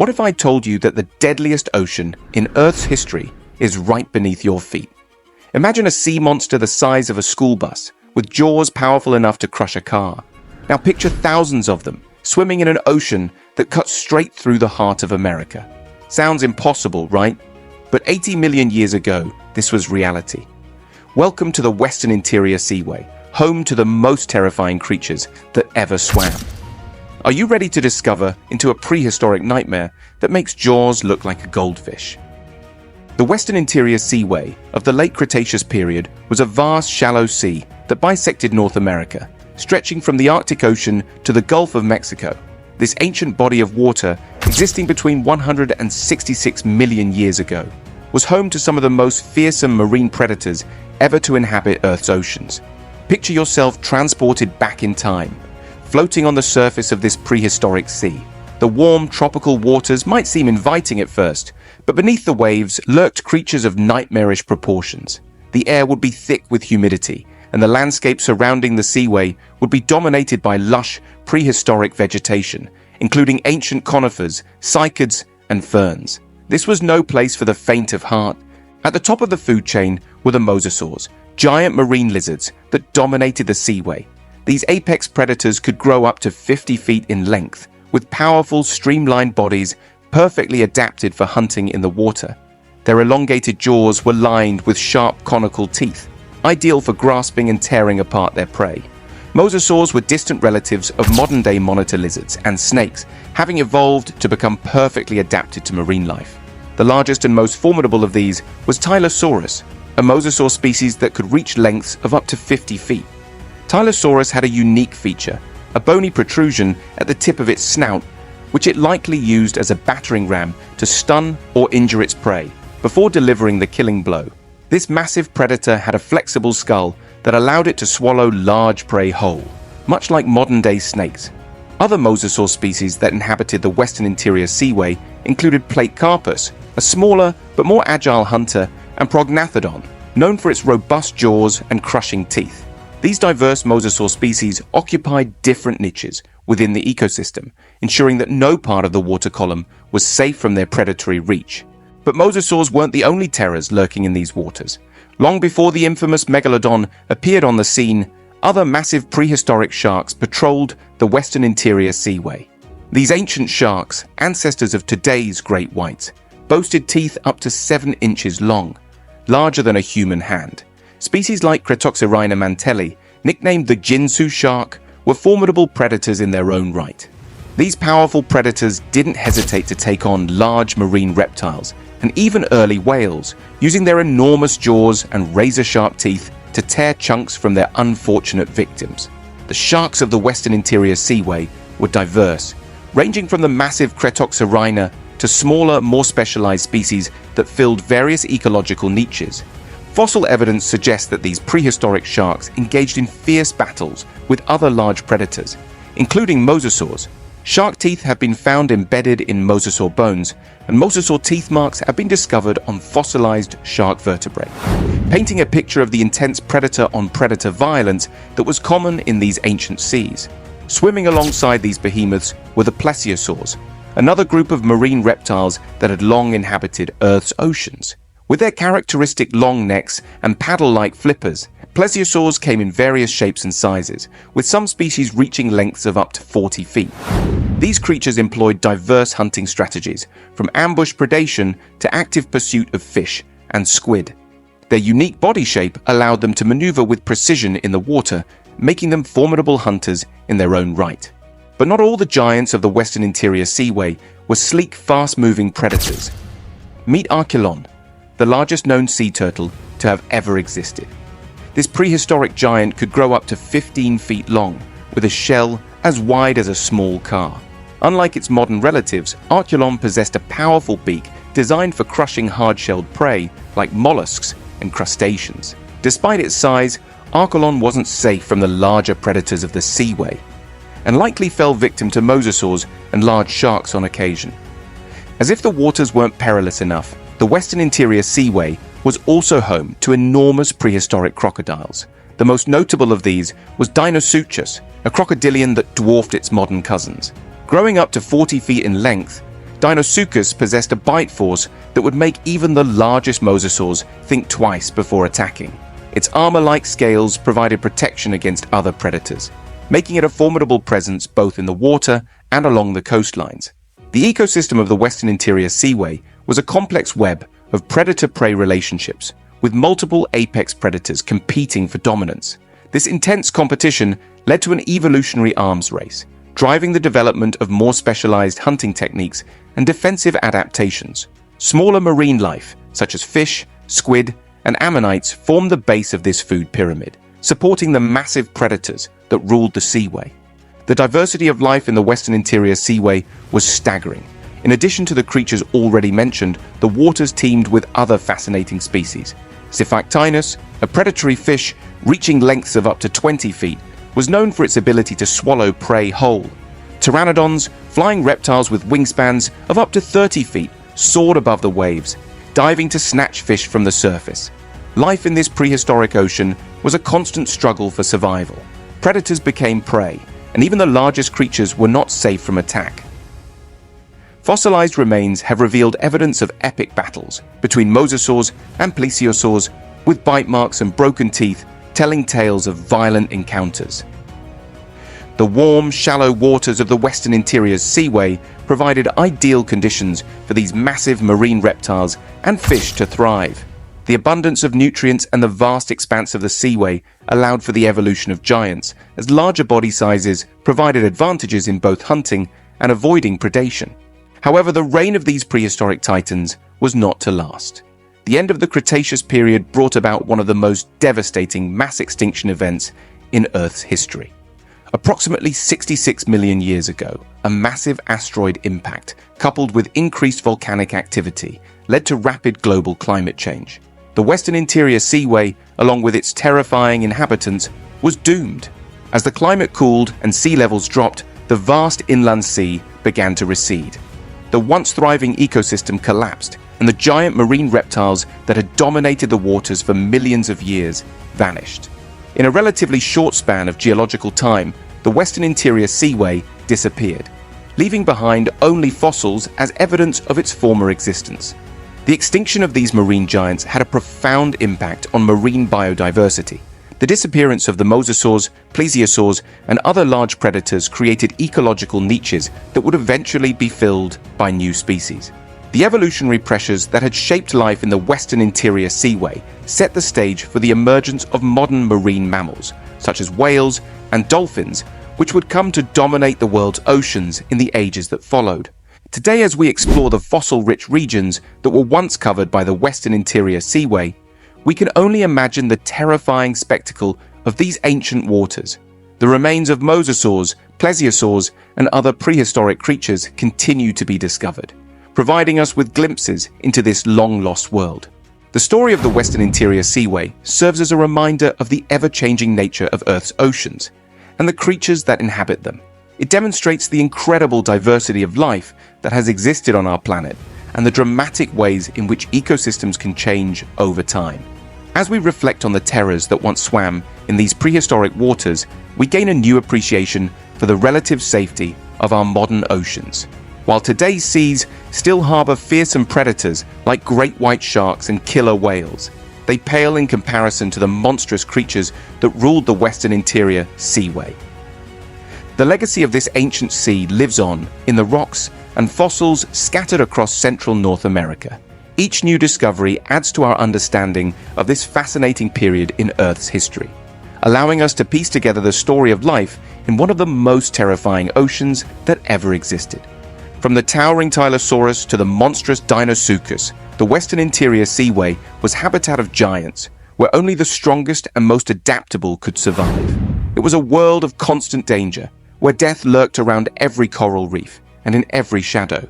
What if I told you that the deadliest ocean in Earth's history is right beneath your feet? Imagine a sea monster the size of a school bus, with jaws powerful enough to crush a car. Now picture thousands of them, swimming in an ocean that cuts straight through the heart of America. Sounds impossible, right? But 80 million years ago, this was reality. Welcome to the Western Interior Seaway, home to the most terrifying creatures that ever swam. Are you ready to discover into a prehistoric nightmare that makes Jaws look like a goldfish? The Western Interior Seaway of the late Cretaceous period was a vast, shallow sea that bisected North America, stretching from the Arctic Ocean to the Gulf of Mexico. This ancient body of water, existing between 166 million years ago, was home to some of the most fearsome marine predators ever to inhabit Earth's oceans. Picture yourself transported back in time, floating on the surface of this prehistoric sea. The warm, tropical waters might seem inviting at first, but beneath the waves lurked creatures of nightmarish proportions. The air would be thick with humidity, and the landscape surrounding the seaway would be dominated by lush, prehistoric vegetation, including ancient conifers, cycads, and ferns. This was no place for the faint of heart. At the top of the food chain were the mosasaurs, giant marine lizards that dominated the seaway. These apex predators could grow up to 50 feet in length, with powerful, streamlined bodies perfectly adapted for hunting in the water. Their elongated jaws were lined with sharp, conical teeth, ideal for grasping and tearing apart their prey. Mosasaurs were distant relatives of modern-day monitor lizards and snakes, having evolved to become perfectly adapted to marine life. The largest and most formidable of these was Tylosaurus, a mosasaur species that could reach lengths of up to 50 feet. Tylosaurus had a unique feature, a bony protrusion at the tip of its snout, which it likely used as a battering ram to stun or injure its prey, before delivering the killing blow. This massive predator had a flexible skull that allowed it to swallow large prey whole, much like modern-day snakes. Other mosasaur species that inhabited the Western Interior Seaway included Platecarpus, a smaller but more agile hunter, and Prognathodon, known for its robust jaws and crushing teeth. These diverse mosasaur species occupied different niches within the ecosystem, ensuring that no part of the water column was safe from their predatory reach. But mosasaurs weren't the only terrors lurking in these waters. Long before the infamous megalodon appeared on the scene, other massive prehistoric sharks patrolled the Western Interior Seaway. These ancient sharks, ancestors of today's great whites, boasted teeth up to 7 inches long, larger than a human hand. Species like Cretoxyrhina mantelli, nicknamed the Jinsu shark, were formidable predators in their own right. These powerful predators didn't hesitate to take on large marine reptiles and even early whales, using their enormous jaws and razor-sharp teeth to tear chunks from their unfortunate victims. The sharks of the Western Interior Seaway were diverse, ranging from the massive Cretoxyrhina to smaller, more specialized species that filled various ecological niches. Fossil evidence suggests that these prehistoric sharks engaged in fierce battles with other large predators, including mosasaurs. Shark teeth have been found embedded in mosasaur bones, and mosasaur teeth marks have been discovered on fossilized shark vertebrae, painting a picture of the intense predator-on-predator violence that was common in these ancient seas. Swimming alongside these behemoths were the plesiosaurs, another group of marine reptiles that had long inhabited Earth's oceans. With their characteristic long necks and paddle-like flippers, plesiosaurs came in various shapes and sizes, with some species reaching lengths of up to 40 feet. These creatures employed diverse hunting strategies, from ambush predation to active pursuit of fish and squid. Their unique body shape allowed them to maneuver with precision in the water, making them formidable hunters in their own right. But not all the giants of the Western Interior Seaway were sleek, fast-moving predators. Meet Archelon, the largest known sea turtle to have ever existed. This prehistoric giant could grow up to 15 feet long, with a shell as wide as a small car. Unlike its modern relatives, Archelon possessed a powerful beak designed for crushing hard-shelled prey like mollusks and crustaceans. Despite its size, Archelon wasn't safe from the larger predators of the seaway, and likely fell victim to mosasaurs and large sharks on occasion. As if the waters weren't perilous enough, the Western Interior Seaway was also home to enormous prehistoric crocodiles. The most notable of these was Deinosuchus, a crocodilian that dwarfed its modern cousins. Growing up to 40 feet in length, Deinosuchus possessed a bite force that would make even the largest mosasaurs think twice before attacking. Its armor-like scales provided protection against other predators, making it a formidable presence both in the water and along the coastlines. The ecosystem of the Western Interior Seaway was a complex web of predator-prey relationships, with multiple apex predators competing for dominance. This intense competition led to an evolutionary arms race, driving the development of more specialized hunting techniques and defensive adaptations. Smaller marine life, such as fish, squid, and ammonites, formed the base of this food pyramid, supporting the massive predators that ruled the seaway. The diversity of life in the Western Interior Seaway was staggering. In addition to the creatures already mentioned, the waters teemed with other fascinating species. Siphactinus, a predatory fish reaching lengths of up to 20 feet, was known for its ability to swallow prey whole. Pteranodons, flying reptiles with wingspans of up to 30 feet, soared above the waves, diving to snatch fish from the surface. Life in this prehistoric ocean was a constant struggle for survival. Predators became prey, and even the largest creatures were not safe from attack. Fossilized remains have revealed evidence of epic battles between mosasaurs and plesiosaurs, with bite marks and broken teeth telling tales of violent encounters. The warm, shallow waters of the Western Interior Seaway provided ideal conditions for these massive marine reptiles and fish to thrive. The abundance of nutrients and the vast expanse of the seaway allowed for the evolution of giants, as larger body sizes provided advantages in both hunting and avoiding predation. However, the reign of these prehistoric titans was not to last. The end of the Cretaceous period brought about one of the most devastating mass extinction events in Earth's history. Approximately 66 million years ago, a massive asteroid impact, coupled with increased volcanic activity, led to rapid global climate change. The Western Interior Seaway, along with its terrifying inhabitants, was doomed. As the climate cooled and sea levels dropped, the vast inland sea began to recede. The once thriving ecosystem collapsed, and the giant marine reptiles that had dominated the waters for millions of years vanished. In a relatively short span of geological time, the Western Interior Seaway disappeared, leaving behind only fossils as evidence of its former existence. The extinction of these marine giants had a profound impact on marine biodiversity. The disappearance of the mosasaurs, plesiosaurs, and other large predators created ecological niches that would eventually be filled by new species. The evolutionary pressures that had shaped life in the Western Interior Seaway set the stage for the emergence of modern marine mammals, such as whales and dolphins, which would come to dominate the world's oceans in the ages that followed. Today, as we explore the fossil-rich regions that were once covered by the Western Interior Seaway, we can only imagine the terrifying spectacle of these ancient waters. The remains of mosasaurs, plesiosaurs, and other prehistoric creatures continue to be discovered, providing us with glimpses into this long-lost world. The story of the Western Interior Seaway serves as a reminder of the ever-changing nature of Earth's oceans and the creatures that inhabit them. It demonstrates the incredible diversity of life that has existed on our planet and the dramatic ways in which ecosystems can change over time. As we reflect on the terrors that once swam in these prehistoric waters, we gain a new appreciation for the relative safety of our modern oceans. While today's seas still harbor fearsome predators like great white sharks and killer whales, they pale in comparison to the monstrous creatures that ruled the Western Interior Seaway. The legacy of this ancient sea lives on in the rocks and fossils scattered across central North America. Each new discovery adds to our understanding of this fascinating period in Earth's history, allowing us to piece together the story of life in one of the most terrifying oceans that ever existed. From the towering Tylosaurus to the monstrous Deinosuchus, the Western Interior Seaway was habitat of giants, where only the strongest and most adaptable could survive. It was a world of constant danger, where death lurked around every coral reef and in every shadow.